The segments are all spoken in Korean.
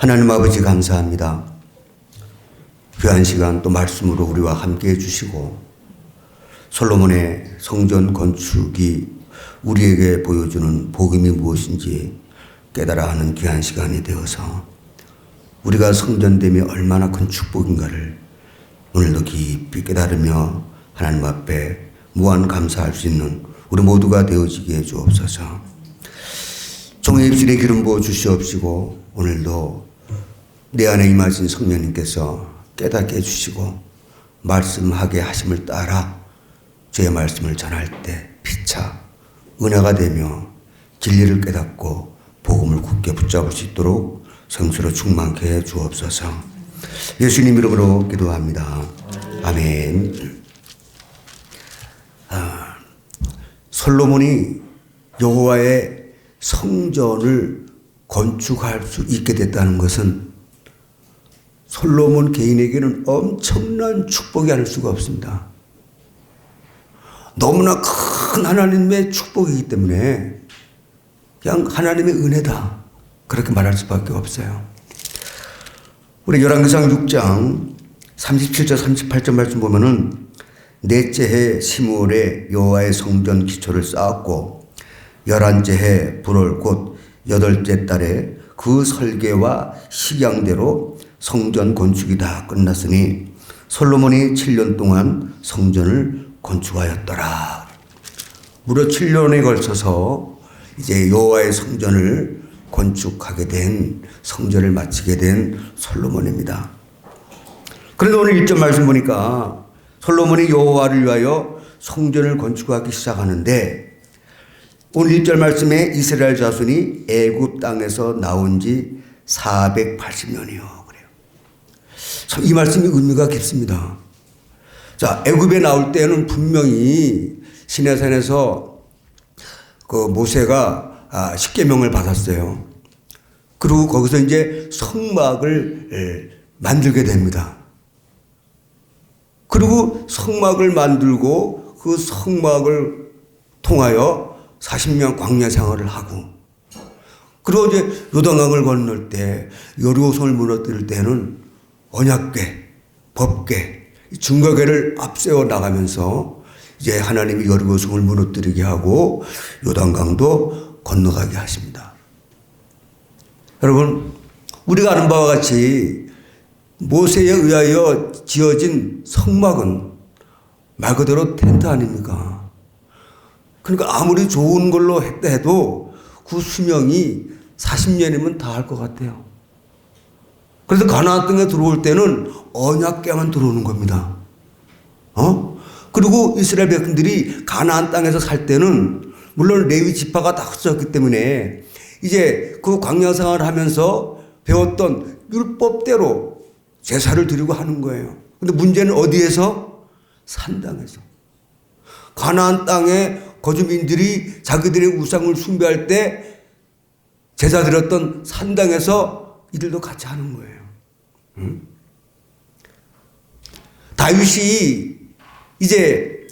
하나님 아버지 감사합니다. 귀한 시간 또 말씀으로 우리와 함께 해주시고 솔로몬의 성전 건축이 우리에게 보여주는 복음이 무엇인지 깨달아 하는 귀한 시간이 되어서 우리가 성전됨이 얼마나 큰 축복인가를 오늘도 깊이 깨달으며 하나님 앞에 무한 감사할 수 있는 우리 모두가 되어지게 해 주옵소서. 종의 입술에 기름 부어 주시옵시고 오늘도 내 안에 임하신 성령님께서 깨닫게 해주시고 말씀하게 하심을 따라 주의 말씀을 전할 때 피차 은혜가 되며 진리를 깨닫고 복음을 굳게 붙잡을 수 있도록 성수로 충만케 해 주옵소서. 예수님 이름으로 기도합니다. 아멘. 솔로몬이 여호와의 성전을 건축할 수 있게 됐다는 것은 솔로몬 개인에게는 엄청난 축복이 아닐 수가 없습니다. 너무나 큰 하나님의 축복이기 때문에 그냥 하나님의 은혜다 그렇게 말할 수밖에 없어요. 우리 열왕기상 6장 37절 38절 말씀 보면은 넷째 해 시므올에 여호와의 성전 기초를 쌓았고 11째 해 불월 곧 8째 달에 그 설계와 식양대로 성전 건축이 다 끝났으니 솔로몬이 7년 동안 성전을 건축하였더라. 무려 7년에 걸쳐서 이제 여호와의 성전을 건축하게 된 성전을 마치게 된 솔로몬입니다. 그런데 오늘 1절 말씀 보니까 솔로몬이 여호와를 위하여 성전을 건축하기 시작하는데 오늘 1절 말씀에 이스라엘 자손이 애굽 땅에서 나온 지 480년이요. 그래요. 참 이 말씀이 의미가 깊습니다. 자, 애굽에 나올 때는 분명히 시내산에서 그 모세가 십계명을 받았어요. 그리고 거기서 이제 성막을 만들게 됩니다. 그리고 성막을 만들고 그 성막을 통하여 40년 광야 생활을 하고 그리고 이제 요단강을 건널 때 여리고성을 무너뜨릴 때는 언약궤, 법궤, 증거궤를 앞세워 나가면서 이제 하나님이 여리고성을 무너뜨리게 하고 요단강도 건너가게 하십니다. 여러분, 우리가 아는 바와 같이 모세에 의하여 지어진 성막은 말 그대로 텐트 아닙니까? 그러니까 아무리 좋은 걸로 했다 해도 그 수명이 40년이면 다 할 것 같아요. 그래서 가나안 땅에 들어올 때는 언약궤만 들어오는 겁니다. 그리고 이스라엘 백성들이 가나안 땅에서 살 때는 물론 레위 지파가 다 흩어졌기 때문에 이제 그 광야 생활을 하면서 배웠던 율법대로 제사를 드리고 하는 거예요. 근데 문제는 어디에서? 산당에서. 가나안 땅에 거주민들이 자기들의 우상을 숭배할 때 제사 드렸던 산당에서 이들도 같이 하는 거예요. 다윗이 이제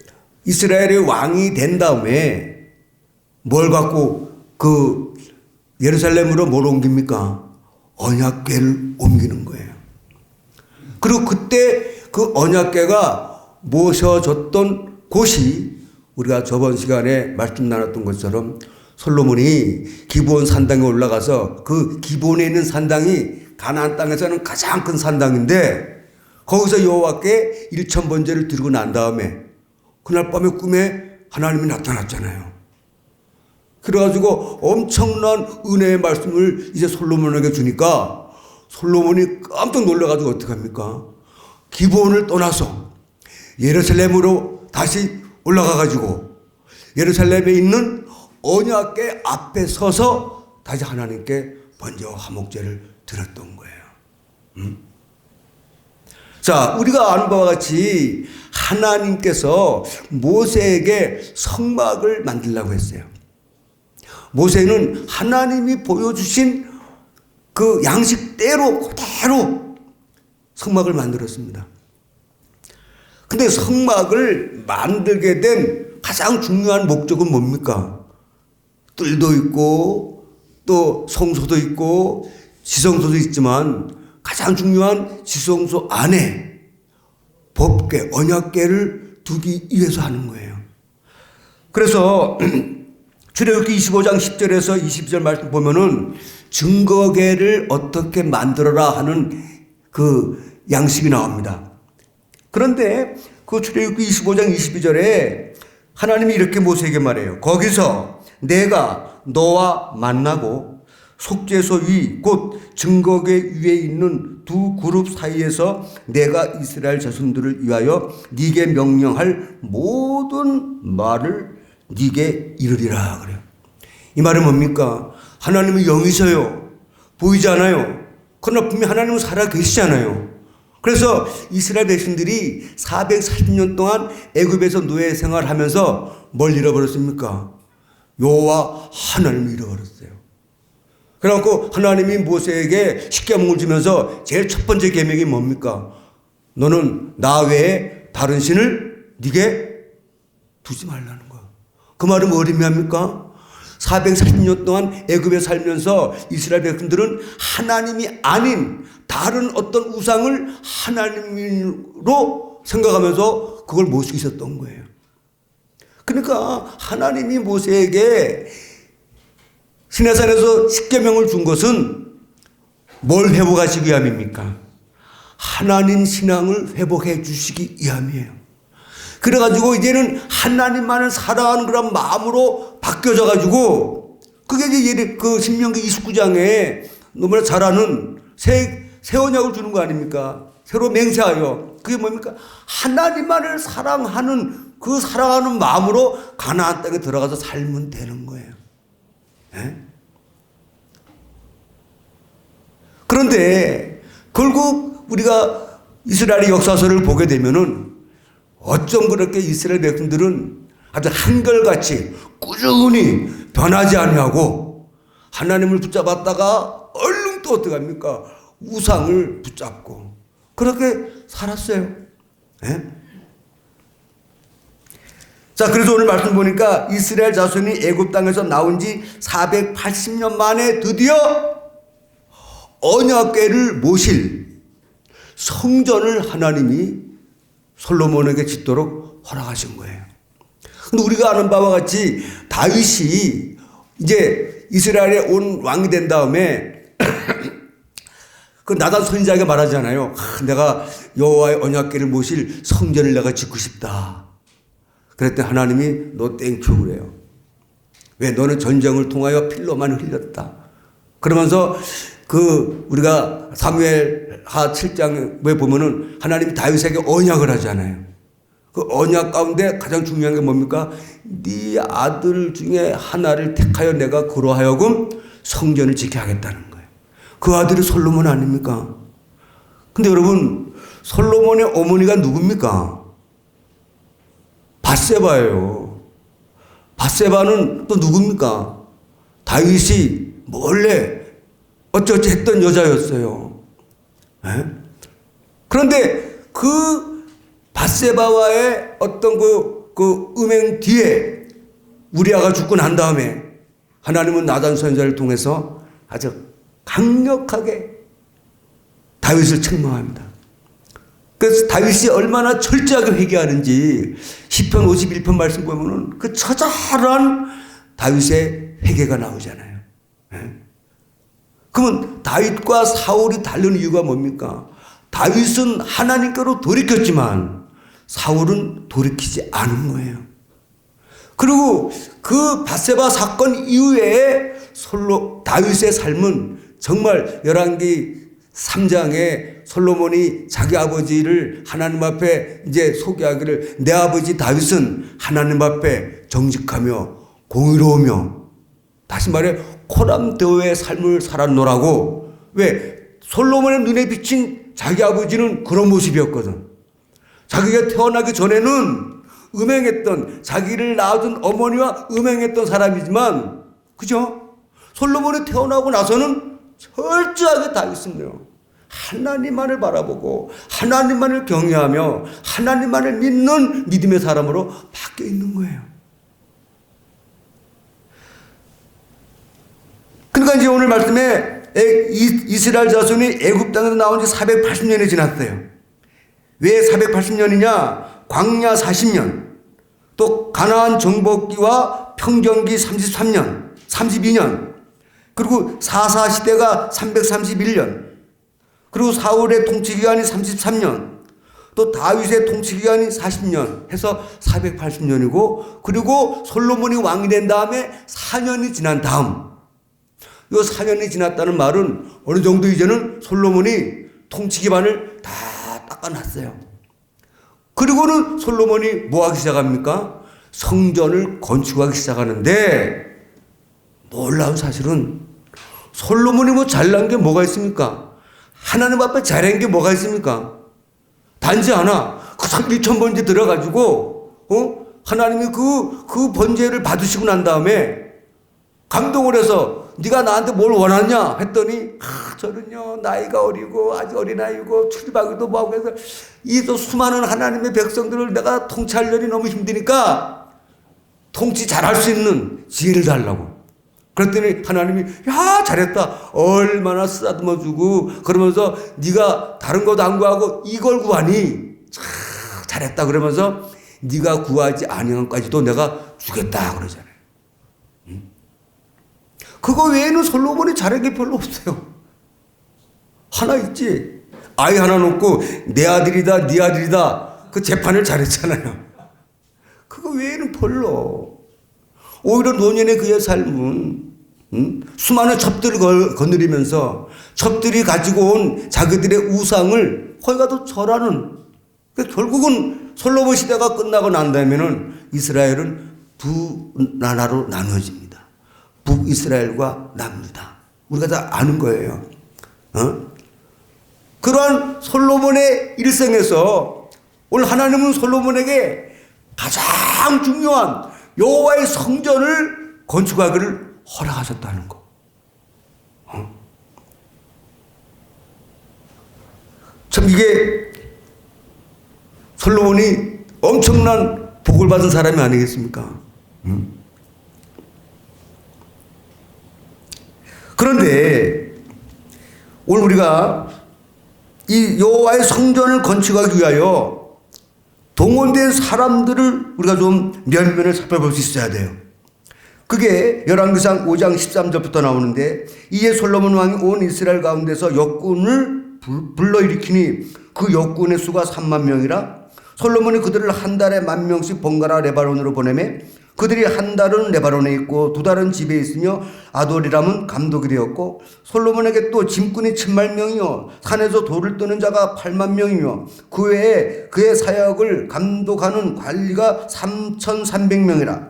이스라엘의 왕이 된 다음에 뭘 갖고 그 예루살렘으로 뭘 옮깁니까? 언약궤를 옮기는 거예요. 그리고 그때 그 언약궤가 모셔졌던 곳이 우리가 저번 시간에 말씀 나눴던 것처럼 솔로몬이 기브온 산당에 올라가서 그 기브온에 있는 산당이 가나안 땅에서는 가장 큰 산당인데 거기서 여호와께 일천번제를 드리고 난 다음에 그날 밤에 꿈에 하나님이 나타났잖아요. 그래가지고 엄청난 은혜의 말씀을 이제 솔로몬에게 주니까 솔로몬이 깜짝 놀라가지고 어떡합니까? 기브온을 떠나서 예루살렘으로 다시 올라가가지고 예루살렘에 있는 언약궤 앞에 서서 다시 하나님께 번제와 화목제를 드렸던 거예요. 자, 우리가 아는 바와 같이 하나님께서 모세에게 성막을 만들라고 했어요. 모세는 하나님이 보여주신 그 양식대로 그대로 성막을 만들었습니다. 근데 성막을 만들게 된 가장 중요한 목적은 뭡니까? 뜰도 있고 또 성소도 있고 지성소도 있지만 가장 중요한 지성소 안에 법궤, 언약궤를 두기 위해서 하는 거예요. 그래서 출애굽기 25장 10절에서 22절 말씀 보면은 증거궤를 어떻게 만들어라 하는 그 양식이 나옵니다. 그런데 그 출애굽기 25장 22절에 하나님이 이렇게 모세에게 말해요. 거기서 내가 너와 만나고 속죄소 위 곧 증거궤 위에 있는 두 그룹 사이에서 내가 이스라엘 자손들을 위하여 네게 명령할 모든 말을 네게 이르리라 그래요. 이 말은 뭡니까? 하나님은 영이셔요. 보이지 않아요. 그러나 분명히 하나님은 살아 계시잖아요. 그래서 이스라엘 백성들이 440년 동안 애굽에서 노예 생활하면서 뭘 잃어버렸습니까? 여호와 하나님을 잃어버렸어요. 그래갖고 하나님이 모세에게 십계명을 주면서 제일 첫 번째 계명이 뭡니까? 너는 나 외에 다른 신을 네게 두지 말라는 거야. 그 말은 뭘 의미합니까? 440년 동안 애굽에 살면서 이스라엘 백성들은 하나님이 아닌 다른 어떤 우상을 하나님으로 생각하면서 그걸 모시고 있었던 거예요. 그러니까 하나님이 모세에게 시내산에서 십계명을 준 것은 뭘 회복하시기 위함입니까? 하나님 신앙을 회복해 주시기 위함이에요. 그래가지고 이제는 하나님만을 사랑하는 그런 마음으로 바뀌어져 가지고 그게 이제 그 신명기 29장에 너무나 잘 아는 새 언약을 주는 거 아닙니까? 새로 맹세하여 그게 뭡니까? 하나님만을 사랑하는 그 사랑하는 마음으로 가나안 땅에 들어가서 살면 되는 거예요. 네? 그런데 결국 우리가 이스라엘의 역사서를 보게 되면은 어쩜 그렇게 이스라엘 백성들은 아주 한결같이 꾸준히 변하지 아니하고 하나님을 붙잡았다가 얼른 또 어떻게 합니까? 우상을 붙잡고 그렇게 살았어요. 네? 자, 그래서 오늘 말씀 보니까 이스라엘 자손이 애굽 땅에서 나온 지 480년 만에 드디어 언약궤를 모실 성전을 하나님이 솔로몬에게 짓도록 허락하신 거예요. 근데 우리가 아는 바와 같이 다윗이 이제 이스라엘에 온 왕이 된 다음에 그 나단 선지자에게 말하잖아요. 내가 여호와의 언약궤를 모실 성전을 내가 짓고 싶다. 그랬더니 하나님이 너 땡큐 그래요. 왜? 너는 전쟁을 통하여 필로만 흘렸다. 그러면서 그 우리가 사무엘하 7장에 보면은 하나님이 다윗에게 언약을 하잖아요. 그 언약 가운데 가장 중요한 게 뭡니까? 네 아들 중에 하나를 택하여 내가 그로 하여금 성전을 지키게 하겠다는 거예요. 그 아들이 솔로몬 아닙니까? 근데 여러분 솔로몬의 어머니가 누굽니까? 밧세바예요. 밧세바는 또 누굽니까? 다윗이 몰래 어쩌지 했던 여자였어요. 네? 그런데 그 밧세바와의 어떤 그 음행 뒤에 우리아가 죽고 난 다음에 하나님은 나단 선지자를 통해서 아주 강력하게 다윗을 책망합니다. 그래서 다윗이 얼마나 철저하게 회개하는지 시편 51편 말씀 보면은 그 처절한 다윗의 회개가 나오잖아요. 네? 그러면 다윗과 사울이 다른 이유가 뭡니까? 다윗은 하나님께로 돌이켰지만 사울은 돌이키지 않은 거예요. 그리고 그 밧세바 사건 이후에 다윗의 삶은 정말 열왕기 3장에 솔로몬이 자기 아버지를 하나님 앞에 이제 소개하기를 내 아버지 다윗은 하나님 앞에 정직하며 공의로우며 다시 말해 코람대오의 삶을 살았노라고. 왜? 솔로몬의 눈에 비친 자기 아버지는 그런 모습이었거든. 자기가 태어나기 전에는 음행했던 자기를 낳아준 어머니와 음행했던 사람이지만 그죠? 솔로몬이 태어나고 나서는 철저하게 다윗은요 하나님만을 바라보고 하나님만을 경외하며 하나님만을 믿는 믿음의 사람으로 바뀌어 있는 거예요. 그러니까 이제 오늘 말씀에 이스라엘 자손이 애굽 땅에서 나온 지 480년이 지났어요. 왜 480년이냐? 광야 40년, 또 가나안 정복기와 평정기 33년, 32년, 그리고 사사 시대가 331년, 그리고 사울의 통치 기간이 33년, 또 다윗의 통치 기간이 40년 해서 480년이고, 그리고 솔로몬이 왕이 된 다음에 4년이 지난 다음, 이 4년이 지났다는 말은 어느 정도 이제는 솔로몬이 통치 기반을 다 닦아놨어요. 그리고는 솔로몬이 뭐 하기 시작합니까? 성전을 건축하기 시작하는데, 놀라운 사실은 솔로몬이 뭐 잘난 게 뭐가 있습니까? 하나님 앞에 잘한 게 뭐가 있습니까? 단지 하나, 그 1,000번째 들어가지고, 하나님이 그 번제를 받으시고 난 다음에 감동을 해서 네가 나한테 뭘 원하냐 했더니, 저는요 나이가 어리고 아직 어린아이고 출입하기도 뭐하고 해서 이 또 수많은 하나님의 백성들을 내가 통치하려니 너무 힘드니까 통치 잘할 수 있는 지혜를 달라고. 그랬더니 하나님이 야 잘했다, 얼마나 쓰다듬어주고 그러면서 네가 다른 것도 안 구하고 이걸 구하니 참 잘했다 그러면서 네가 구하지 아니한 것까지도 내가 주겠다 그러잖아요. 그거 외에는 솔로몬이 잘한 게 별로 없어요. 하나 있지. 아이 하나 놓고 내 아들이다 네 아들이다 그 재판을 잘했잖아요. 그거 외에는 별로. 오히려 노년의 그의 삶은 수많은 첩들을 거느리면서 첩들이 가지고 온 자기들의 우상을 거기가도 절하는. 결국은 솔로몬 시대가 끝나고 난 다음에는 이스라엘은 두 나라로 나누어집니다. 북이스라엘과 남유다. 우리가 다 아는 거예요. 그러한 솔로몬의 일생에서 오늘 하나님은 솔로몬에게 가장 중요한 여호와의 성전을 건축하기를 허락하셨다는 거. 참 이게 솔로몬이 엄청난 복을 받은 사람이 아니겠습니까? 그런데 오늘 우리가 이 여호와의 성전을 건축하기 위하여 동원된 사람들을 우리가 좀 면면을 살펴볼 수 있어야 돼요. 그게 열왕기상 5장 13절부터 나오는데, 이에 솔로몬 왕이 온 이스라엘 가운데서 역군을 불러일으키니 그 역군의 수가 3만 명이라. 솔로몬이 그들을 한 달에 10,000명씩 번갈아 레바논으로 보내매 그들이 한 달은 레바논에 있고 두 달은 집에 있으며 아도리람은 감독이 되었고, 솔로몬에게 또 짐꾼이 10,000명이요 산에서 돌을 뜨는 자가 80,000명이며 그 외에 그의 사역을 감독하는 관리가 3,300명이라.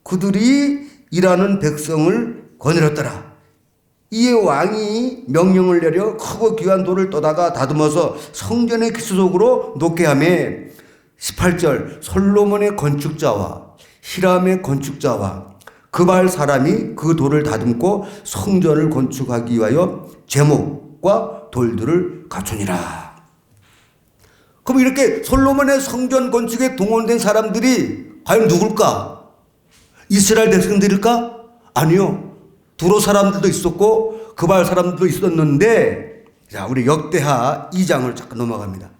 그들이 일하는 백성을 거느렸더라. 이에 왕이 명령을 내려 크고 귀한 돌을 떠다가 다듬어서 성전의 기초 속으로 놓게 하며, 18절 솔로몬의 건축자와 히람의 건축자와 그발 사람이 그 돌을 다듬고 성전을 건축하기 위하여 제목과 돌들을 갖추니라. 그럼 이렇게 솔로몬의 성전 건축에 동원된 사람들이 과연 누굴까? 이스라엘 백성들일까? 아니요. 두로 사람들도 있었고 그발 사람들도 있었는데, 자, 우리 역대하 2장을 잠깐 넘어갑니다.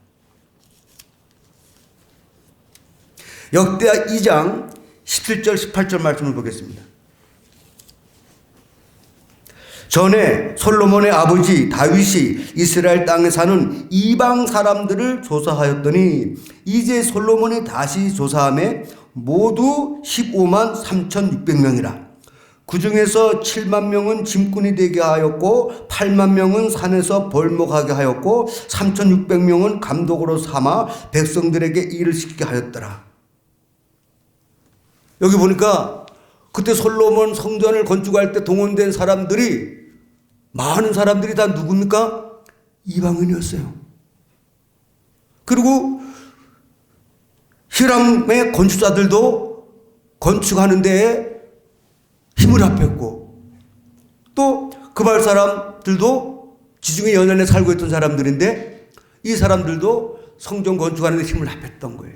역대하 2장 17절 18절 말씀을 보겠습니다. 전에 솔로몬의 아버지 다윗이 이스라엘 땅에 사는 이방 사람들을 조사하였더니 이제 솔로몬이 다시 조사함에 모두 15만 3,600명이라. 그 중에서 7만 명은 짐꾼이 되게 하였고 8만 명은 산에서 벌목하게 하였고 3,600명은 감독으로 삼아 백성들에게 일을 시키게 하였더라. 여기 보니까 그때 솔로몬 성전을 건축할 때 동원된 사람들이, 많은 사람들이 다 누굽니까? 이방인이었어요. 그리고 히람의 건축자들도 건축하는 데에 힘을 합했고, 또 그발 사람들도 지중해 연안에 살고 있던 사람들인데 이 사람들도 성전 건축하는 데 힘을 합했던 거예요.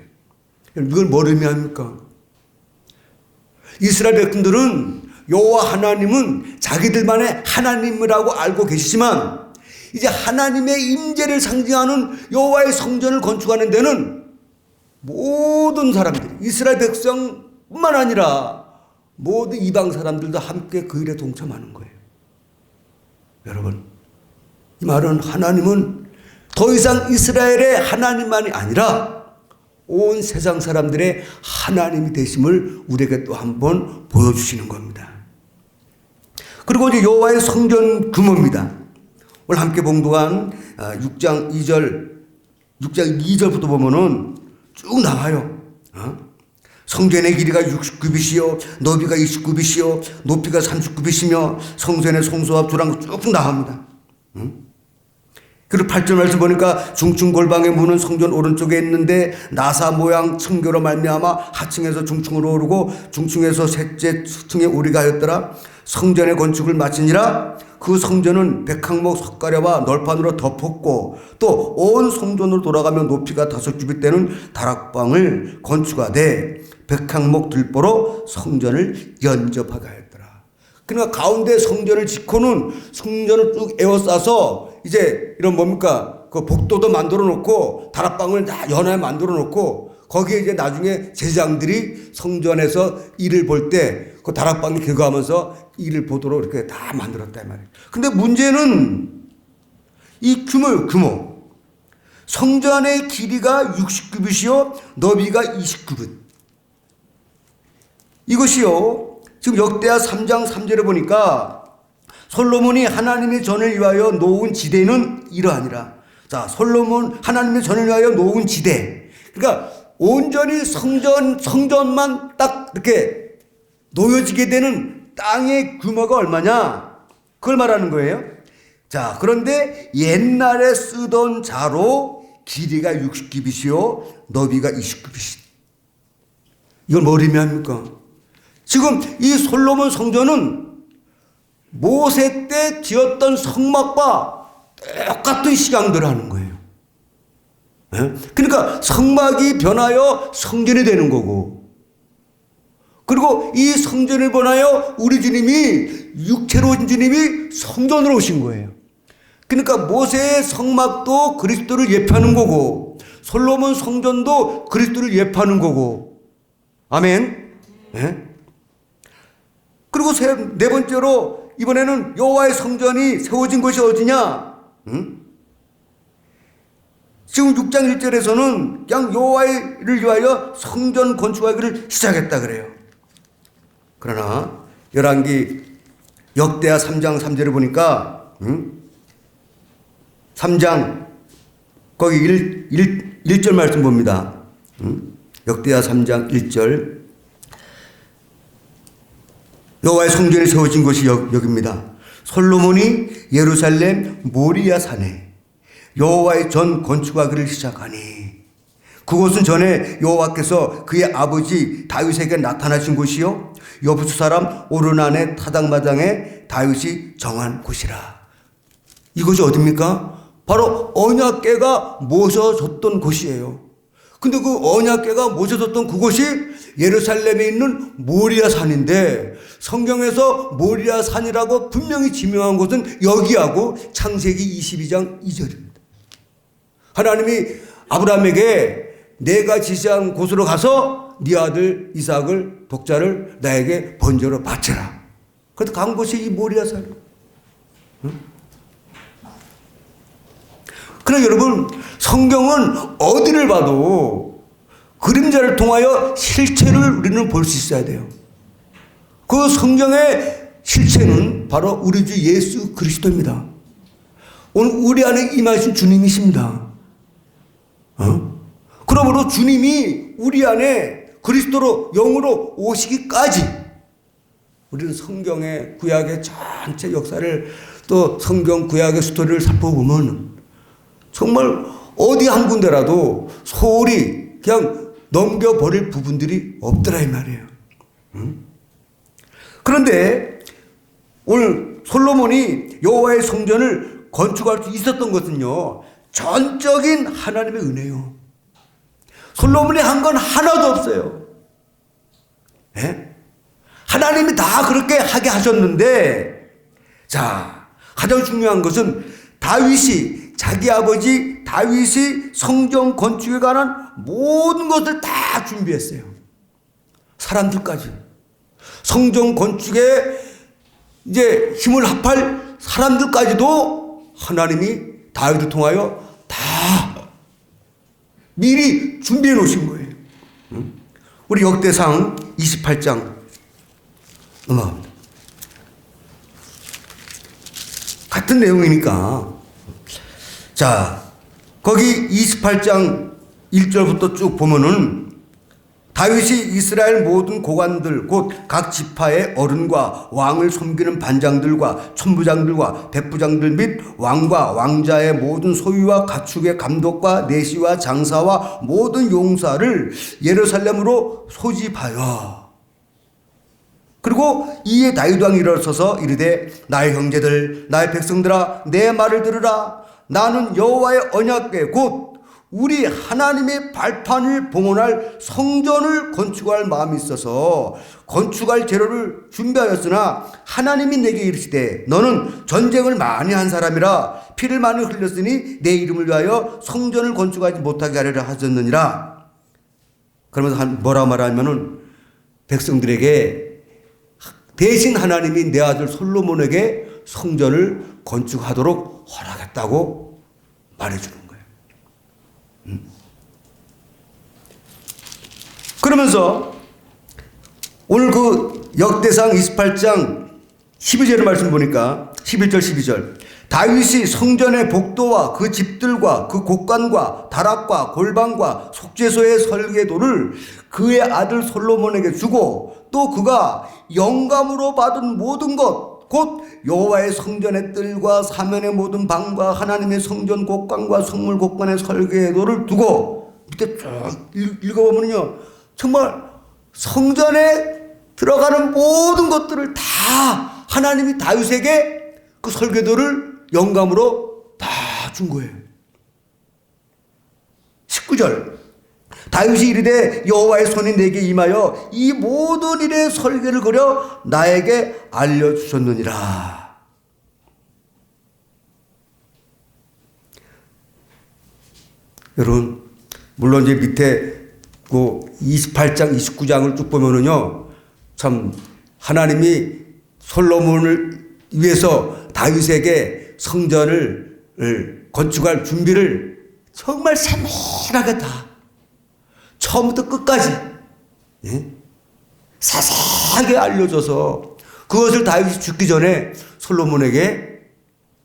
이걸 뭘 의미합니까? 이스라엘 백성들은 여호와 하나님은 자기들만의 하나님이라고 알고 계시지만 이제 하나님의 임재를 상징하는 여호와의 성전을 건축하는 데는 모든 사람들, 이스라엘 백성뿐만 아니라 모든 이방 사람들도 함께 그 일에 동참하는 거예요. 여러분, 이 말은 하나님은 더 이상 이스라엘의 하나님만이 아니라 온 세상 사람들의 하나님이 되심을 우리에게 또 한 번 보여주시는 겁니다. 그리고 이제 여호와의 성전 규모입니다. 오늘 함께 봉독한 6장 2절부터 보면은 쭉 나와요. 성전의 길이가 60규빗이요 너비가 20규빗이요 높이가 30규빗이며 성전의 송소와 주랑 쭉 나옵니다. 그리고 8절 말씀 보니까 중층 골방의 문은 성전 오른쪽에 있는데 나사 모양 층교로 말미암아 하층에서 중층으로 오르고 중층에서 셋째 층에 오리가 하였더라. 성전의 건축을 마치니라. 그 성전은 백항목 석가래와 널판으로 덮었고 또 온 성전으로 돌아가며 높이가 5규빗 되는 다락방을 건축하되 백항목 들보로 성전을 연접하게 하였더라. 그러니까 가운데 성전을 짓고는 성전을 쭉 에워싸서 이제 이런 뭡니까 그 복도도 만들어 놓고 다락방을 다 연하게 만들어 놓고 거기에 이제 나중에 제사장들이 성전에서 일을 볼 때 그 다락방을 개거하면서 일을 보도록 이렇게 다 만들었단 말이에요. 근데 문제는 이 규모. 성전의 길이가 60규빗이요 너비가 20규빗. 이것이요 지금 역대하 3장 3절에 보니까 솔로몬이 하나님의 전을 위하여 놓은 지대는 이러하니라. 자, 솔로몬 하나님의 전을 위하여 놓은 지대. 그러니까 온전히 성전만 딱 이렇게 놓여지게 되는 땅의 규모가 얼마냐? 그걸 말하는 거예요. 자, 그런데 옛날에 쓰던 자로 길이가 60규빗이요 너비가 20규빗. 이걸 뭘 의미합니까? 지금 이 솔로몬 성전은 모세 때 지었던 성막과 똑같은 시간대로 하는 거예요. 그러니까 성막이 변하여 성전이 되는 거고, 그리고 이 성전을 변하여 우리 주님이 육체로 오신 주님이 성전으로 오신 거예요. 그러니까 모세의 성막도 그리스도를 예표하는 거고 솔로몬 성전도 그리스도를 예표하는 거고. 아멘. 그리고 네 번째로 이번에는 여호와의 성전이 세워진 곳이 어디냐? 지금 6장 1절에서는 그냥 여호와를 위하여 성전 건축하기를 시작했다 그래요. 그러나 열왕기 역대하 3장 3절을 보니까 3장 거기 1절 말씀 봅니다. 역대하 3장 1절 여호와의 성전이 세워진 곳이 여기입니다. 솔로몬이 예루살렘 모리아 산에 여호와의 전 건축하기를 시작하니 그곳은 전에 여호와께서 그의 아버지 다윗에게 나타나신 곳이요 여부수 사람 오르난의 타당마당에 다윗이 정한 곳이라. 이곳이 어디입니까? 바로 언약궤가 모셔졌던 곳이에요. 근데 그 언약궤가 모셔졌던 그곳이 예루살렘에 있는 모리아 산인데 성경에서 모리아 산이라고 분명히 지명한 곳은 여기하고 창세기 22장 2절입니다. 하나님이 아브라함에게 내가 지시한 곳으로 가서 네 아들 이삭을 독자를 나에게 번제로 바쳐라. 그래서 간 곳이 이 모리아 산이에요. 그러나 여러분 성경은 어디를 봐도 그림자를 통하여 실체를 우리는 볼 수 있어야 돼요. 그 성경의 실체는 바로 우리 주 예수 그리스도입니다. 오늘 우리 안에 임하신 주님이십니다. 그러므로 주님이 우리 안에 그리스도로 영으로 오시기까지 우리는 성경의 구약의 전체 역사를 또 성경 구약의 스토리를 살펴보면 정말 어디 한 군데라도 소홀히 그냥 넘겨버릴 부분들이 없더라 이 말이에요. 그런데 오늘 솔로몬이 여호와의 성전을 건축할 수 있었던 것은요 전적인 하나님의 은혜요. 솔로몬이 한 건 하나도 없어요. 하나님이 다 그렇게 하게 하셨는데, 자, 가장 중요한 것은 다윗이, 자기 아버지 다윗이 성전 건축에 관한 모든 것을 다 준비했어요. 사람들까지. 성전 건축에 이제 힘을 합할 사람들까지도 하나님이 다윗을 통하여 다 미리 준비해 놓으신 거예요. 우리 역대상 28장 넘어갑니다. 같은 내용이니까. 자, 거기 28장 1절부터 쭉 보면은 다윗이 이스라엘 모든 고관들 곧 각 지파의 어른과 왕을 섬기는 반장들과 천부장들과 백부장들 및 왕과 왕자의 모든 소유와 가축의 감독과 내시와 장사와 모든 용사를 예루살렘으로 소집하여, 그리고 이에 다윗 왕이 일어서서 이르되 나의 형제들 나의 백성들아 내 말을 들으라. 나는 여호와의 언약궤 곧 우리 하나님의 발판을 봉헌할 성전을 건축할 마음이 있어서 건축할 재료를 준비하였으나 하나님이 내게 이르시되 너는 전쟁을 많이 한 사람이라 피를 많이 흘렸으니 내 이름을 위하여 성전을 건축하지 못하게 하리라 하셨느니라. 그러면서 뭐라고 말하면은 백성들에게 대신 하나님이 내 아들 솔로몬에게 성전을 건축하도록 허락했다고 말해주는 거예요. 그러면서 오늘 그 역대상 28장 12절의 말씀 보니까 11절 12절 다윗이 성전의 복도와 그 집들과 그 곡관과 다락과 골방과 속죄소의 설계도를 그의 아들 솔로몬에게 주고 또 그가 영감으로 받은 모든 것 곧 여호와의 성전의 뜰과 사면의 모든 방과 하나님의 성전 곡관과 성물 곡관의 설계도를 두고 밑에 쭉 읽어보면요 정말 성전에 들어가는 모든 것들을 다 하나님이 다윗에게 그 설계도를 영감으로 다 준 거예요. 19절 다윗이 이르되 여호와의 손이 내게 임하여 이 모든 일의 설계를 그려 나에게 알려주셨느니라. 여러분 물론 이제 밑에 그 28장 29장을 쭉 보면은요 참 하나님이 솔로몬을 위해서 다윗에게 성전을 건축할 준비를 정말 세밀하게 다 처음부터 끝까지 자세하게 알려줘서 그것을 다윗이 죽기 전에 솔로몬에게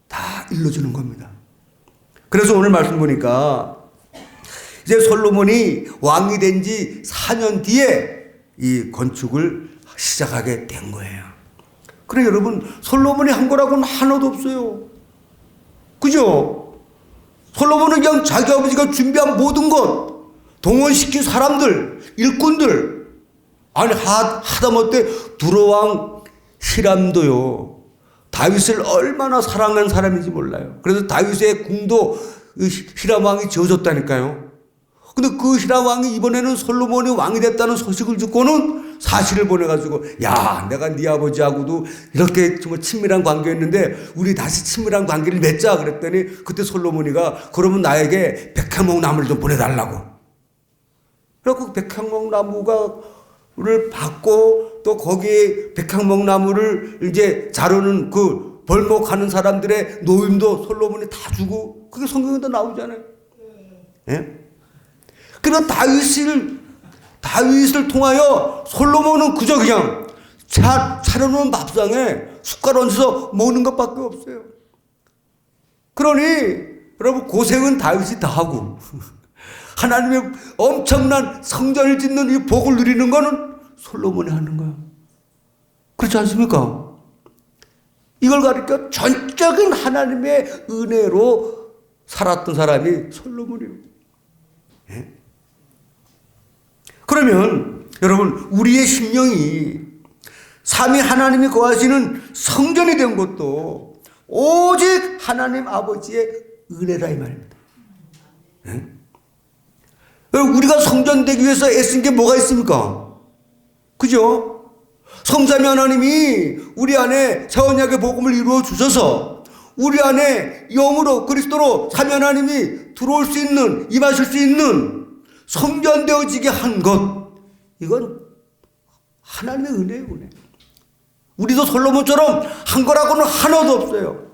다 일러주는 겁니다. 그래서 오늘 말씀 보니까 이제 솔로몬이 왕이 된 지 4년 뒤에 이 건축을 시작하게 된 거예요. 그래 여러분 솔로몬이 한 거라고는 하나도 없어요. 그죠? 솔로몬은 그냥 자기 아버지가 준비한 모든 것 동원시킨 사람들, 일꾼들, 아니 하다못해 두로왕 히람도요 다윗을 얼마나 사랑하는 사람인지 몰라요. 그래서 다윗의 궁도 히람 왕이 지어줬다니까요. 근데 그 히람 왕이 이번에는 솔로몬이 왕이 됐다는 소식을 듣고는 사실을 보내가지고 야 내가 네 아버지하고도 이렇게 정말 친밀한 관계였는데 우리 다시 친밀한 관계를 맺자 그랬더니 그때 솔로몬이가 그러면 나에게 백향목 나무를 좀 보내달라고. 그래서 백향목 나무를 받고 또 거기에 백향목 나무를 이제 자르는 그 벌목하는 사람들의 노임도 솔로몬이 다 주고 그게 성경에도 나오잖아요. 예? 그러나 다윗을 통하여 솔로몬은 그저 그냥 차려놓은 밥상에 숟갈 얹어서 먹는 것밖에 없어요. 그러니 여러분 고생은 다윗이 다 하고 하나님의 엄청난 성전을 짓는 이 복을 누리는 거는 솔로몬이 하는 거야. 그렇지 않습니까? 이걸 가리켜 전적인 하나님의 은혜로 살았던 사람이 솔로몬이에요. 예? 그러면 여러분 우리의 심령이 삼위 하나님이 거하시는 성전이 된 것도 오직 하나님 아버지의 은혜라 이 말입니다. 예? 우리가 성전 되기 위해서 애쓴 게 뭐가 있습니까? 그죠? 성삼위 하나님이 우리 안에 새 언약의 복음을 이루어 주셔서 우리 안에 영으로 그리스도로 삼위 하나님이 들어올 수 있는, 임하실 수 있는 성전되어지게 한 것, 이건 하나님의 은혜예요, 은혜. 우리도 솔로몬처럼 한 거라고는 하나도 없어요.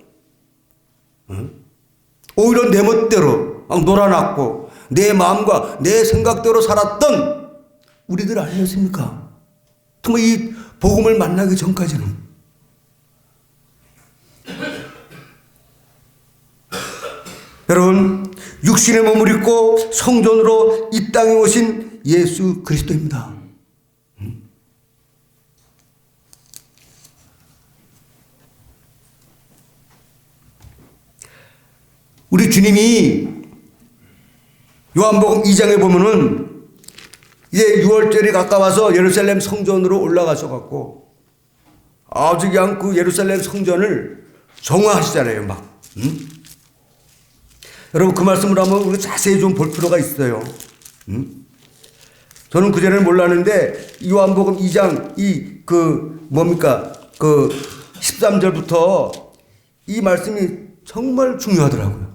오히려 내 멋대로 막 놀아놨고 내 마음과 내 생각대로 살았던 우리들 아니었습니까? 정말 이 복음을 만나기 전까지는. 여러분, 육신의 몸을 입고 성전으로 이 땅에 오신 예수 그리스도입니다. 우리 주님이 요한복음 2장에 보면은 이제 6월절이 가까워서 예루살렘 성전으로 올라가셔갖고 아주 그냥 그 예루살렘 성전을 정화하시잖아요, 막. 여러분, 그 말씀을 한번 우리가 자세히 좀 볼 필요가 있어요. 저는 그전에는 몰랐는데 요한복음 2장 뭡니까? 13절부터 이 말씀이 정말 중요하더라고요.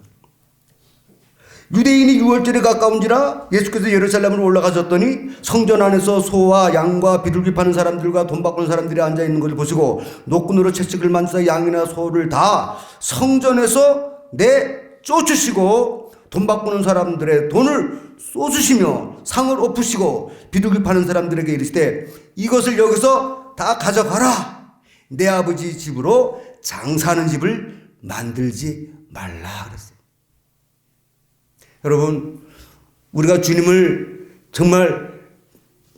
유대인이 6월절에 가까운지라 예수께서 예루살렘으로 올라가셨더니 성전 안에서 소와 양과 비둘기 파는 사람들과 돈 바꾸는 사람들이 앉아있는 것을 보시고 노끈으로 채찍을 만져 양이나 소를 다 성전에서 쫓으시고 돈 바꾸는 사람들의 돈을 쏘주시며 상을 엎으시고 비둘기 파는 사람들에게 이르시되 이것을 여기서 다 가져가라. 내 아버지 집으로 장사하는 집을 만들지 말라 그랬어요. 여러분, 우리가 주님을 정말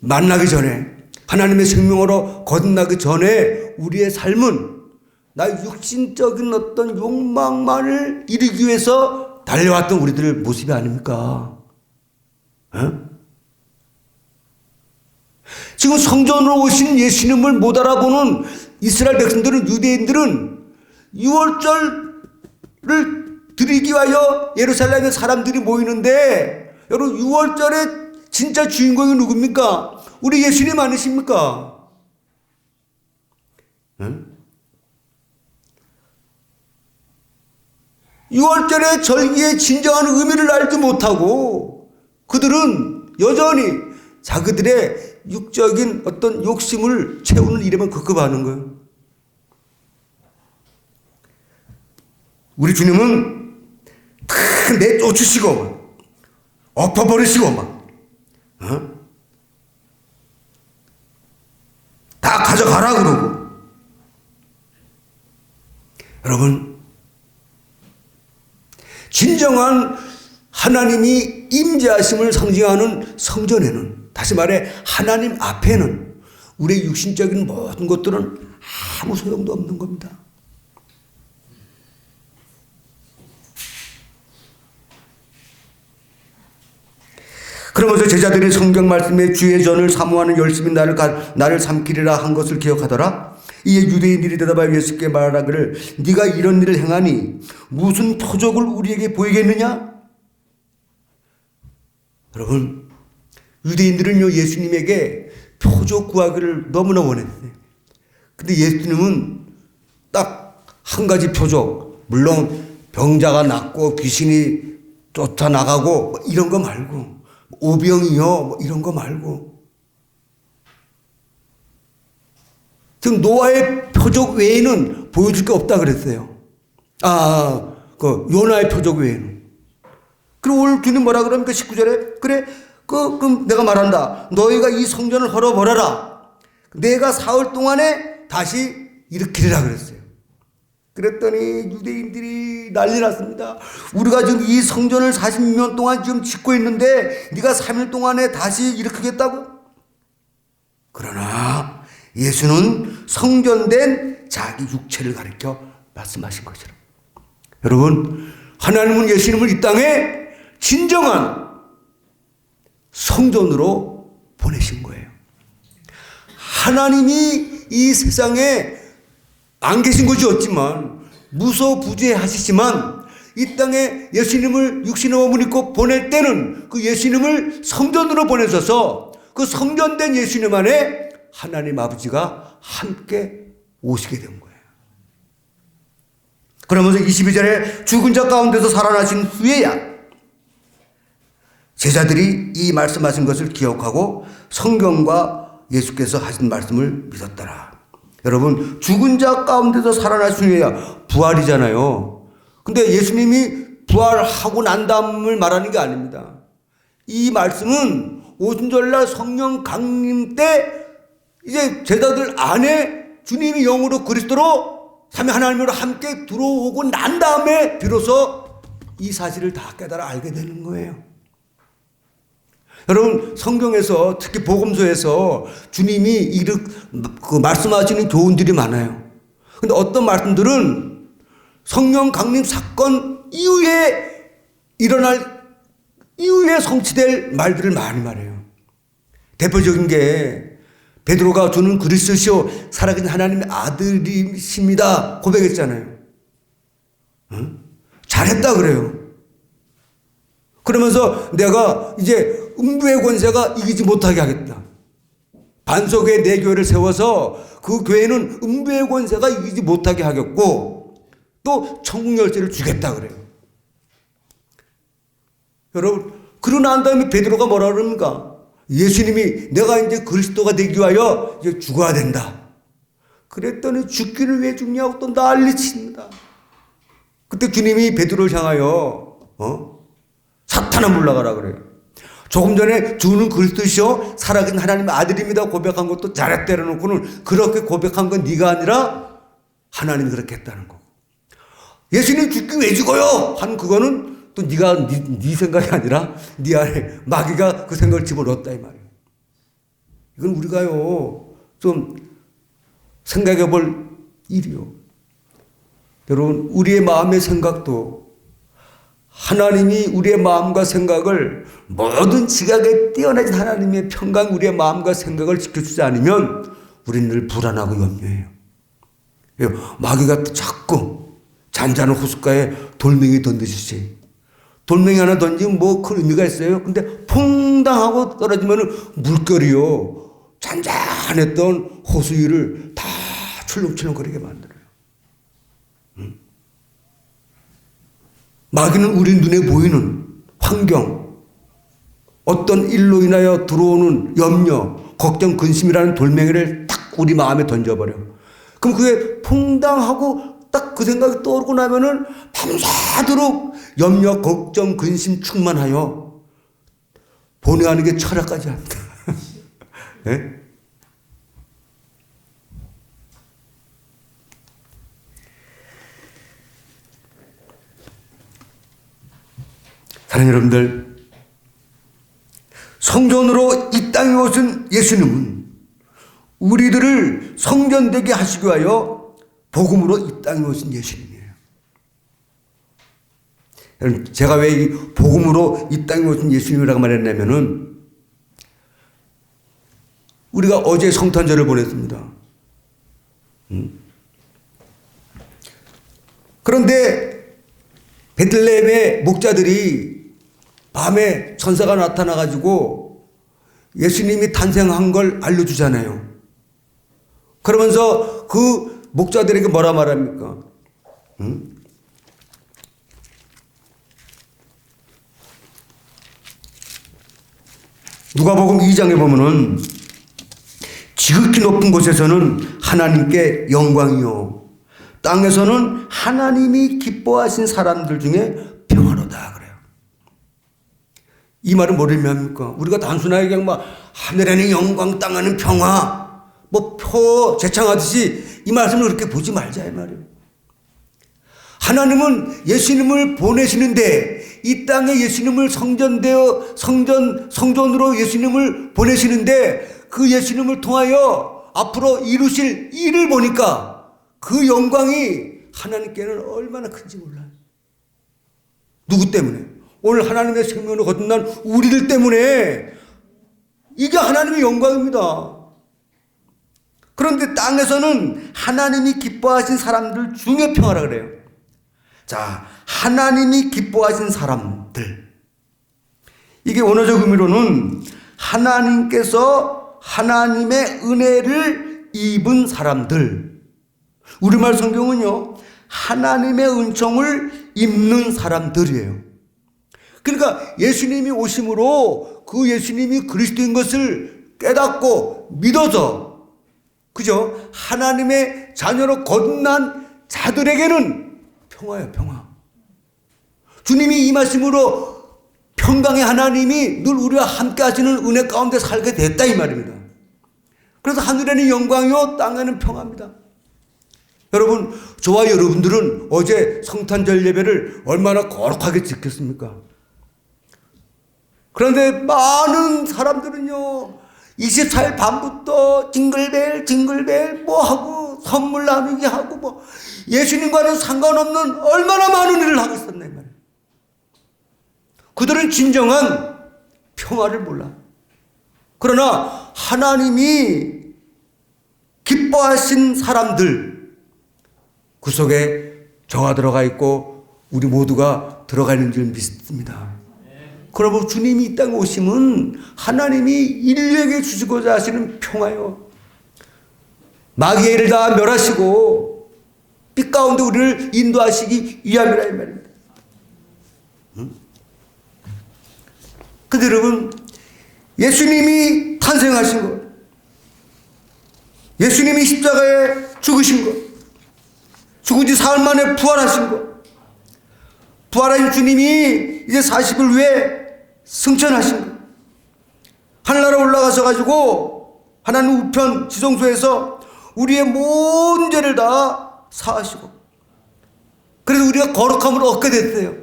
만나기 전에, 하나님의 생명으로 거듭나기 전에 우리의 삶은 나의 육신적인 어떤 욕망만을 이루기 위해서 달려왔던 우리들의 모습이 아닙니까? 지금 성전으로 오신 예수님을 못 알아보는 이스라엘 백성들은, 유대인들은 6월절을 드리기 위하여 예루살렘에 사람들이 모이는데, 여러분, 6월절에 진짜 주인공이 누굽니까? 우리 예수님 아니십니까? 6월절의 절기의 진정한 의미를 알지 못하고 그들은 여전히 자기들의 육적인 어떤 욕심을 채우는 일에만 급급하는 거예요. 우리 주님은 다 내쫓으시고 엎어버리시고 다 가져가라 그러고. 여러분, 진정한 하나님이 임재하심을 상징하는 성전에는, 다시 말해 하나님 앞에는 우리의 육신적인 모든 것들은 아무 소용도 없는 겁니다. 그러면서 제자들이 성경 말씀에 주의 전을 사모하는 열심히 나를 삼키리라 한 것을 기억하더라. 이에 유대인들이 대답하여 예수께 말하기를 네가 이런 일을 행하니 무슨 표적을 우리에게 보이겠느냐? 여러분, 유대인들은요 예수님에게 표적 구하기를 너무나 원했어요. 근데 예수님은 딱 한 가지 표적, 물론 병자가 낫고 귀신이 쫓아나가고 이런 거 말고, 오병이요 이런 거 말고, 지금 노아의 표적 외에는 보여줄 게 없다 그랬어요. 요나의 표적 외에는. 그리고 오늘 주님 뭐라 그럽니까? 19절에 그래, 그럼 내가 말한다. 너희가 이 성전을 헐어버려라. 내가 사흘 동안에 다시 일으키리라 그랬어요. 그랬더니 유대인들이 난리 났습니다. 우리가 지금 이 성전을 40년 동안 지금 짓고 있는데 네가 3일 동안에 다시 일으키겠다고? 그러나 예수는 성전된 자기 육체를 가리켜 말씀하신 것처럼, 여러분, 하나님은 예수님을 이 땅에 진정한 성전으로 보내신 거예요. 하나님이 이 세상에 안 계신 것이 없지만, 무소부재하시지만 이 땅에 예수님을 육신의 몸을 입고 보낼 때는 그 예수님을 성전으로 보내셔서 그 성전된 예수님 안에 하나님 아버지가 함께 오시게 된 거예요. 그러면서 22절에 죽은 자 가운데서 살아나신 후에야 제자들이 이 말씀하신 것을 기억하고 성경과 예수께서 하신 말씀을 믿었더라. 여러분, 죽은 자 가운데서 살아나신 후에야 부활이잖아요. 근데 예수님이 부활하고 난 다음을 말하는 게 아닙니다. 이 말씀은 오순절날 성령 강림 때 이제 제자들 안에 주님이 영으로 그리스도로 삼위 하나님으로 함께 들어오고 난 다음에 비로소 이 사실을 다 깨달아 알게 되는 거예요. 여러분, 성경에서 특히 복음서에서 주님이 말씀하시는 교훈들이 많아요. 그런데 어떤 말씀들은 성령 강림 사건 이후에 이후에 성취될 말들을 많이 말해요. 대표적인 게 베드로가 주는 그리스도시요 살아계신 하나님의 아들이십니다 고백했잖아요. 응? 잘했다 그래요. 그러면서 내가 이제 음부의 권세가 이기지 못하게 하겠다. 반석에 내 교회를 세워서 그 교회는 음부의 권세가 이기지 못하게 하겠고 또 천국 열쇠를 주겠다 그래요. 여러분, 그러고 난 다음에 베드로가 뭐라 그럽니까? 예수님이 내가 이제 그리스도가 되기 위하여 이제 죽어야 된다. 그랬더니 죽기를 왜 죽냐고 또 난리칩니다. 그때 주님이 베드로를 향하여 사탄아 물러가라 그래요. 조금 전에 주는 그리스도시요 살아계신 하나님의 아들입니다 고백한 것도 잘했다 놓고는 그렇게 고백한 건 네가 아니라 하나님이 그렇게 했다는 거고, 예수님 죽기 왜 죽어요 한 그거는 또 네 생각이 아니라 네 안에 마귀가 그 생각을 집어넣었다 이 말이에요. 이건 우리가요 좀 생각해 볼 일이요. 여러분, 우리의 마음의 생각도 하나님이 우리의 마음과 생각을 모든 지각에 뛰어나신 하나님의 평강 우리의 마음과 생각을 지켜주지 않으면 우리는 늘 불안하고 염려해요. 마귀가 자꾸 잔잔한 호숫가에 돌멩이 던지듯이 돌멩이 하나 던지면 뭐 큰 의미가 있어요? 근데 퐁당하고 떨어지면 물결이요 잔잔했던 호수 위를 다 출렁출렁거리게 만들어요. 마귀는 우리 눈에 보이는 환경, 어떤 일로 인하여 들어오는 염려, 걱정, 근심이라는 돌멩이를 딱 우리 마음에 던져버려. 그럼 그게 퐁당하고 딱 그 생각이 떠오르고 나면은 밤새도록 염려, 걱정, 근심 충만하여 보내하는 게 철학까지 합니다. 네? 사랑하는 여러분들, 성전으로 이 땅에 오신 예수님은 우리들을 성전되게 하시기 위하여 복음으로 이 땅에 오신 예수님이에요. 여러분, 제가 왜 이 복음으로 이 땅에 오신 예수님이라고 말했냐면은 우리가 어제 성탄절을 보냈습니다. 그런데 베들레헴의 목자들이 밤에 천사가 나타나가지고 예수님이 탄생한 걸 알려주잖아요. 그러면서 그 목자들에게 뭐라 말합니까? 누가복음 2장에 보면은 지극히 높은 곳에서는 하나님께 영광이요 땅에서는 하나님이 기뻐하신 사람들 중에 평화로다 그래요. 이 말은 뭘 의미합니까? 우리가 단순하게 그냥 막 하늘에는 영광 땅에는 평화 뭐 표 제창하듯이 이 말씀을 그렇게 보지 말자 이 말이에요. 하나님은 예수님을 보내시는데 이 땅에 예수님을 성전으로 예수님을 보내시는데 그 예수님을 통하여 앞으로 이루실 일을 보니까 그 영광이 하나님께는 얼마나 큰지 몰라요. 누구 때문에? 오늘 하나님의 생명을 거듭난 우리들 때문에 이게 하나님의 영광입니다. 그런데 땅에서는 하나님이 기뻐하신 사람들 중에 평화라 그래요. 자, 하나님이 기뻐하신 사람들. 이게 원어적 의미로는 하나님께서 하나님의 은혜를 입은 사람들. 우리말 성경은요, 하나님의 은총을 입는 사람들이에요. 그러니까 예수님이 오심으로 그 예수님이 그리스도인 것을 깨닫고 믿어서, 그죠? 하나님의 자녀로 거듭난 자들에게는 평화예요, 평화. 주님이 임하심으로 평강의 하나님이 늘 우리와 함께 하시는 은혜 가운데 살게 됐다 이 말입니다. 그래서 하늘에는 영광이요 땅에는 평화입니다. 여러분, 저와 여러분들은 어제 성탄절 예배를 얼마나 거룩하게 지켰습니까? 그런데 많은 사람들은요, 24일 밤부터 징글벨 징글벨 뭐 하고 선물 나누기 하고 뭐 예수님과는 상관없는 얼마나 많은 일을 하고 있었나 이 말이에요. 그들은 진정한 평화를 몰라. 그러나 하나님이 기뻐하신 사람들, 그 속에 저가 들어가 있고 우리 모두가 들어가 있는 줄 믿습니다. 그러므로 주님이 이 땅에 오심은 하나님이 인류에게 주시고자 하시는 평화요. 마귀의 일을 다 멸하시고 빛 가운데 우리를 인도하시기 위함이라 이 말입니다. 근데 여러분, 예수님이 탄생하신 것, 예수님이 십자가에 죽으신 것, 죽은 지 사흘 만에 부활하신 것, 부활하신 주님이 이제 40일 후에 승천하신 것, 하늘나라 올라가셔 가지고 하나님 우편 지성소에서 우리의 모든 죄를 다 사하시고, 그래서 우리가 거룩함을 얻게 됐어요.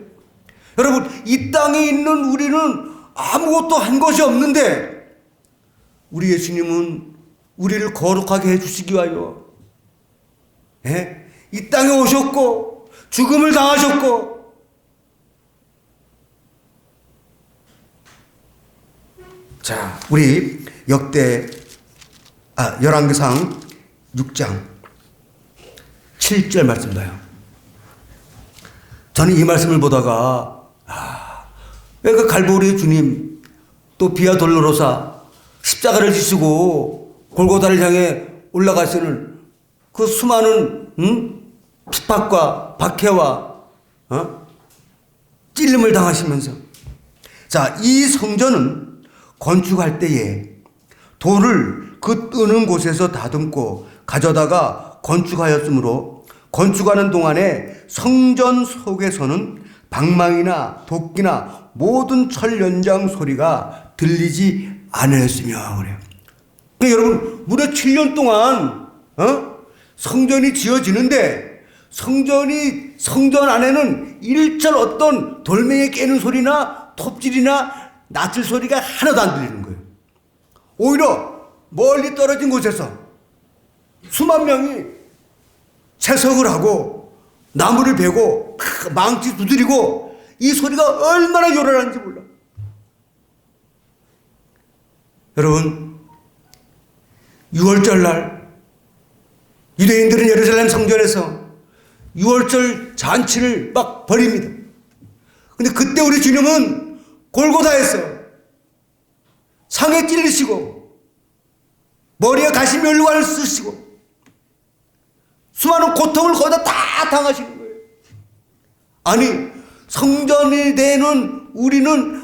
여러분, 이 땅에 있는 우리는 아무것도 한 것이 없는데 우리 예수님은 우리를 거룩하게 해주시기 위하여 이 땅에 오셨고 죽음을 당하셨고, 자, 우리 열왕기상 6장 7절 말씀 봐요. 저는 이 말씀을 보다가 왜 그 갈보리 주님 또 비아 돌로로사 십자가를 지시고 골고다를 향해 올라가시는 그 수많은 핍박과 박해와 찔림을 당하시면서, 자, 이 성전은 건축할 때에 돌을 그 뜨는 곳에서 다듬고 가져다가 건축하였으므로 건축하는 동안에 성전 속에서는 방망이나 도끼나 모든 철 연장 소리가 들리지 않았으며 그래요. 그러니까 여러분, 무려 7년 동안 성전이 지어지는데 성전 안에는 일절 어떤 돌멩이 깨는 소리나 톱질이나 낫을 소리가 하나도 안 들리는 거예요. 오히려 멀리 떨어진 곳에서 수만 명이 채석을 하고 나무를 베고 망치 두드리고 이 소리가 얼마나 요란한지 몰라. 여러분, 6월절 날 유대인들은 예루살렘 성전에서 6월절 잔치를 막 벌입니다. 근데 그때 우리 주님은 골고다에서 상에 찔리시고 머리에 가시면류관을 쓰시고 수많은 고통을 거기다 다 당하시는 거예요. 아니, 성전이 되는 우리는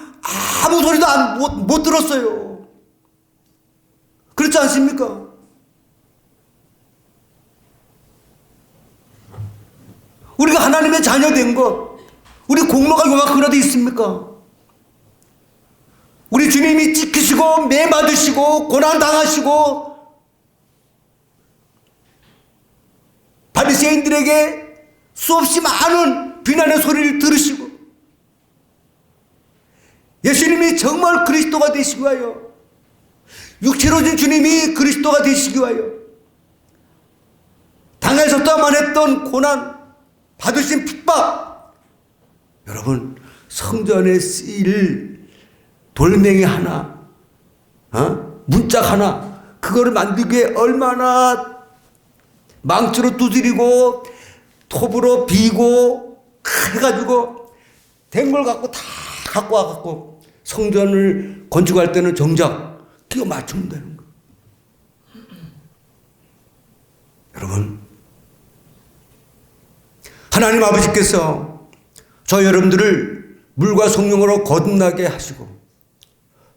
아무 소리도 못 들었어요. 그렇지 않습니까? 우리가 하나님의 자녀 된 것, 우리 공로가 요만큼이라도 있습니까? 우리 주님이 찍히시고 매 맞으시고 고난 당하시고 바리새인들에게 수없이 많은 비난의 소리를 들으시고 예수님이 정말 그리스도가 되시기 위하여, 육체로 진 주님이 그리스도가 되시기 위하여 당하셨다만 했던 고난, 받으신 핍박, 여러분, 성전에 쓰일 돌멩이 하나, 문짝 하나, 그거를 만들기에 얼마나 망치로 두드리고 톱으로 비고 해가지고 된 걸 갖고 다 갖고 와갖고 성전을 건축할 때는 정작 끼워 맞추면 되는 거예요. 여러분, 하나님 아버지께서 저 여러분들을 물과 성령으로 거듭나게 하시고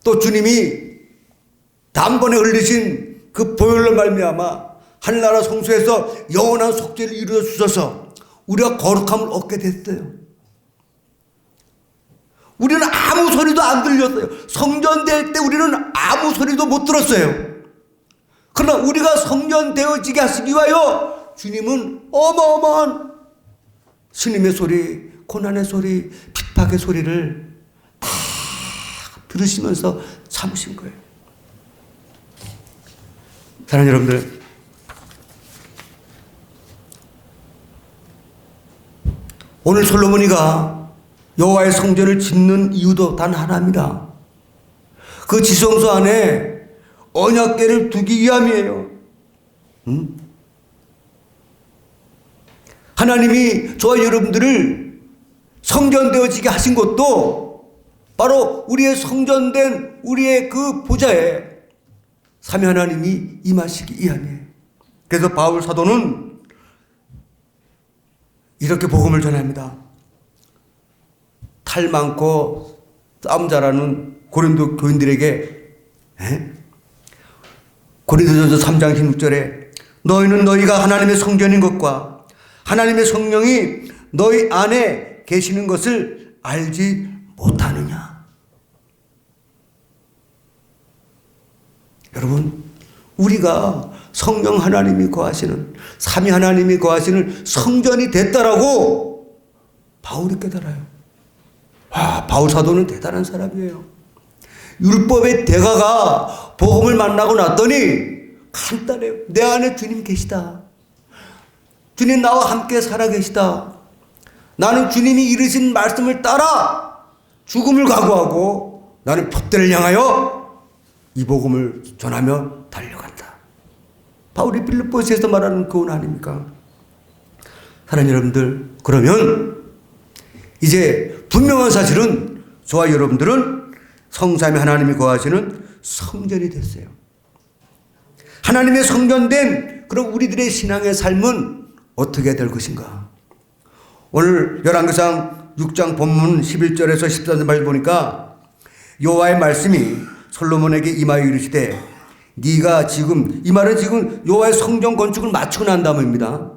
또 주님이 단번에 흘리신 그 보혈로 말미암아 하늘나라 성소에서 영원한 속죄를 이루어 주셔서 우리가 거룩함을 얻게 됐어요. 우리는 아무 소리도 안 들렸어요. 성전될 때 우리는 아무 소리도 못 들었어요. 그러나 우리가 성전되어지게 하시기 위하여 주님은 어마어마한 스님의 소리, 고난의 소리, 핍박의 소리를 다 들으시면서 참으신 거예요. 사랑하는 여러분들, 오늘 솔로몬이가 여호와의 성전을 짓는 이유도 단 하나입니다. 그 지성소 안에 언약궤를 두기 위함이에요. 하나님이 저와 여러분들을 성전되어지게 하신 것도 바로 우리의 성전된 우리의 그 보좌에 삼위 하나님이 임하시기 위함이에요. 그래서 바울 사도는 이렇게 복음을 전합니다. 탈 많고 싸움 잘하는 고린도 교인들에게 고린도전서 3장 16절에 너희는 너희가 하나님의 성전인 것과 하나님의 성령이 너희 안에 계시는 것을 알지 못하느냐. 여러분, 우리가 성령 하나님이 거하시는, 삼위 하나님이 거하시는 성전이 됐다라고 바울이 깨달아요. 와, 바울 사도는 대단한 사람이에요. 율법의 대가가 복음을 만나고 났더니 간단해요. 내 안에 주님 계시다. 주님 나와 함께 살아 계시다. 나는 주님이 이르신 말씀을 따라 죽음을 각오하고 나는 푯대를 향하여 이 복음을 전하며 달려간다. 바울이 빌립보서에서 말하는 교훈 아닙니까? 사랑하는 여러분들, 그러면 이제 분명한 사실은 저와 여러분들은 성삼위 하나님이 거하시는 성전이 됐어요. 하나님의 성전된 그런 우리들의 신앙의 삶은 어떻게 될 것인가? 오늘 열왕기상 6장 본문 11절에서 14절 말 보니까 여호와의 말씀이 솔로몬에게 임하여 이르시되 네가 지금, 이 말은 지금 여호와의 성전 건축을 마치고 난 다음입니다.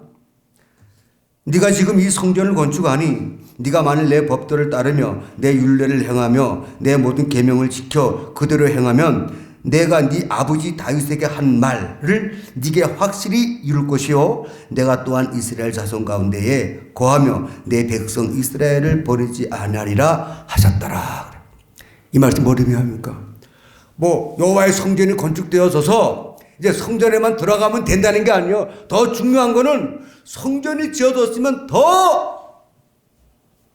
네가 지금 이 성전을 건축하니 네가 만일 내 법도를 따르며 내 율례를 행하며 내 모든 계명을 지켜 그대로 행하면 내가 네 아버지 다윗에게 한 말을 네게 확실히 이룰 것이요 내가 또한 이스라엘 자손 가운데에 거하며 내 백성 이스라엘을 버리지 아니하리라 하셨더라. 이 말씀 뭘 의미합니까? 여호와의 성전이 건축되어져서 이제 성전에만 들어가면 된다는 게 아니에요. 더 중요한 거는 성전이 지어졌으면 더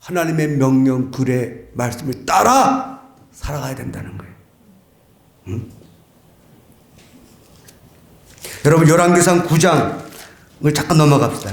하나님의 명령 글의 말씀을 따라 살아가야 된다는 거예요. 여러분, 열왕기상 9장을 잠깐 넘어갑시다.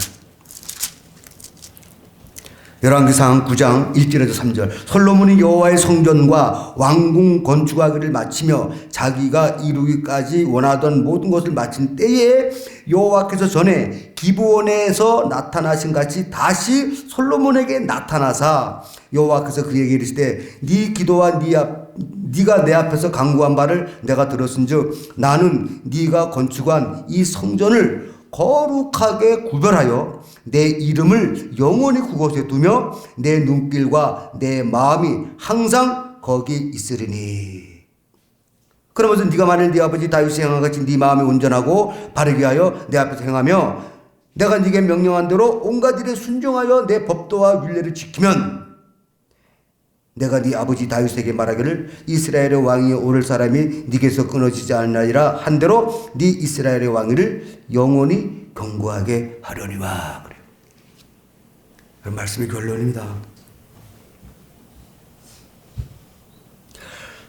열왕기상 9장 1절에서 3절. 솔로몬이 여호와의 성전과 왕궁 건축하기를 마치며 자기가 이루기까지 원하던 모든 것을 마친 때에 여호와께서 전에 기브온에서 나타나신 같이 다시 솔로몬에게 나타나사 여호와께서 그에게 이르시되 네 기도와 네가 내 앞에서 간구한 바를 내가 들었은즉 나는 네가 건축한 이 성전을 거룩하게 구별하여 내 이름을 영원히 그곳에 두며 내 눈길과 내 마음이 항상 거기 있으리니. 그러면서 네가 만일 네 아버지 다윗이 행한 같이 네 마음이 온전하고 바르게 하여 내 앞에서 행하며 내가 네게 명령한 대로 온갖 일에 순종하여 내 법도와 율례를 지키면 내가 네 아버지 다윗에게 말하기를 이스라엘의 왕이 오를 사람이 네게서 끊어지지 않으리라 한 대로 네 이스라엘의 왕위를 영원히 경고하게 하려니와. 그래요. 그 말씀의 결론입니다.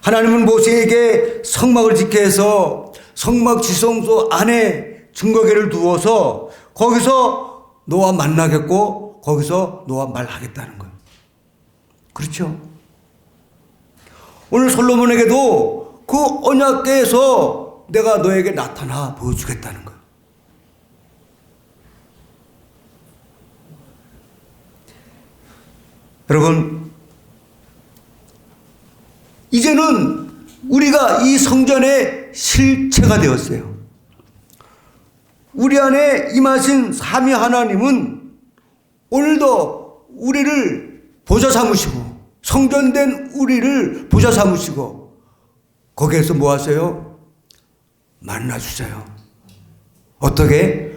하나님은 모세에게 성막을 짓게 해서 성막 지성소 안에 증거궤를 두어서 거기서 너와 만나겠고 거기서 너와 말하겠다는 거예요. 그렇죠? 오늘 솔로몬에게도 그 언약궤에서 내가 너에게 나타나 보여주겠다는 거예요. 여러분, 이제는 우리가 이 성전의 실체가 되었어요. 우리 안에 임하신 삼위 하나님은 오늘도 우리를 보좌 삼으시고, 성전된 우리를 보좌 삼으시고, 거기에서 뭐 하세요? 만나 주세요. 어떻게?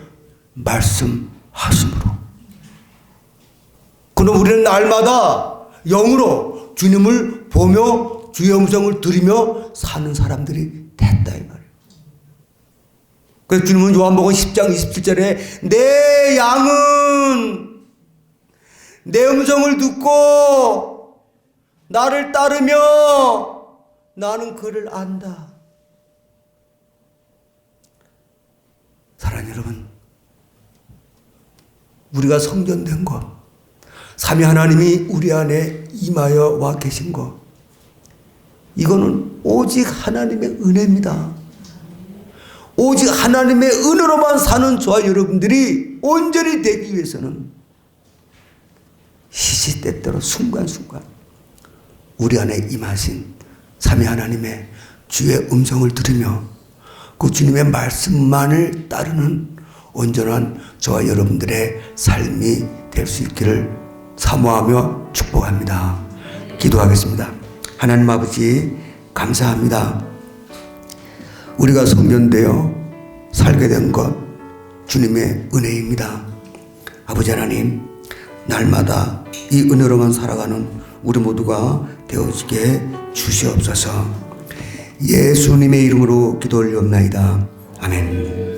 말씀하심으로. 그럼 우리는 날마다 영으로 주님을 보며 주의 음성을 들으며 사는 사람들이 됐다, 이 말이에요. 그래서 주님은 요한복음 10장 27절에 내 양은 내 음성을 듣고 나를 따르며 나는 그를 안다. 사랑하는 여러분, 우리가 성전된 것, 삼위 하나님이 우리 안에 임하여 와 계신 것, 이거는 오직 하나님의 은혜입니다. 오직 하나님의 은혜로만 사는 저와 여러분들이 온전히 되기 위해서는 시시때때로 순간순간 우리 안에 임하신 삼위 하나님의 주의 음성을 들으며 그 주님의 말씀만을 따르는 온전한 저와 여러분들의 삶이 될 수 있기를 사모하며 축복합니다. 기도하겠습니다. 하나님 아버지, 감사합니다. 우리가 성전되어 살게 된 것 주님의 은혜입니다. 아버지 하나님, 날마다 이 은혜로만 살아가는 우리 모두가 되어지게 주시옵소서. 예수님의 이름으로 기도 올리옵나이다. 아멘.